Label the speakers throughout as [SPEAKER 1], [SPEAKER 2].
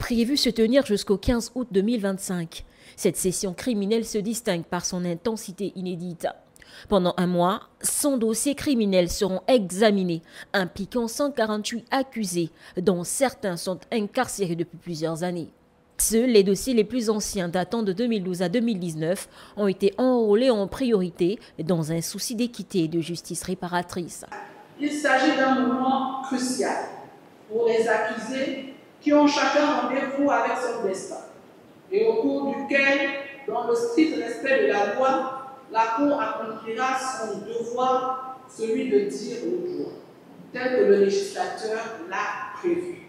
[SPEAKER 1] prévue se tenir jusqu'au 15 août 2025. Cette session criminelle se distingue par son intensité inédite. Pendant un mois, 100 dossiers criminels seront examinés, impliquant 148 accusés, dont certains sont incarcérés depuis plusieurs années. Seuls les dossiers les plus anciens datant de 2012 à 2019 ont été enrôlés en priorité dans un souci d'équité et de justice réparatrice.
[SPEAKER 2] Il s'agit d'un moment crucial pour les accusés qui ont chacun rendez-vous avec son destin et au cours duquel, dans le strict respect de la loi, la Cour accomplira son devoir, celui de dire le droit, tel que le législateur l'a prévu.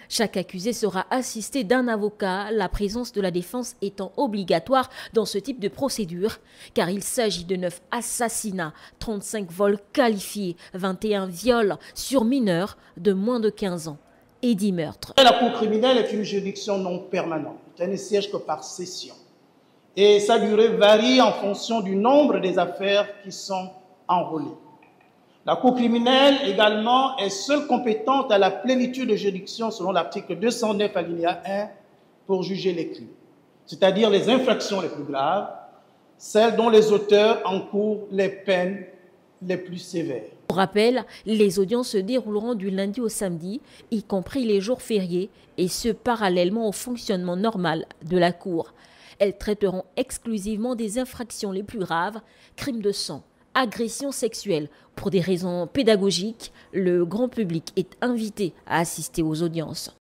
[SPEAKER 1] Chaque accusé sera assisté d'un avocat, la présence de la défense étant obligatoire dans ce type de procédure, car il s'agit de 9 assassinats, 35 vols qualifiés, 21 viols sur mineurs de moins de 15 ans et 10 meurtres.
[SPEAKER 3] La Cour criminelle est une juridiction non permanente, elle ne siège que par session. Et sa durée varie en fonction du nombre des affaires qui sont enrôlées. La Cour criminelle également est seule compétente à la plénitude de juridiction selon l'article 209 alinéa 1 pour juger les crimes, c'est-à-dire les infractions les plus graves, celles dont les auteurs encourent les peines les plus sévères.
[SPEAKER 1] Pour rappel, les audiences se dérouleront du lundi au samedi, y compris les jours fériés, et ce parallèlement au fonctionnement normal de la Cour. Elles traiteront exclusivement des infractions les plus graves, crimes de sang, agressions sexuelles. Pour des raisons pédagogiques, le grand public est invité à assister aux audiences.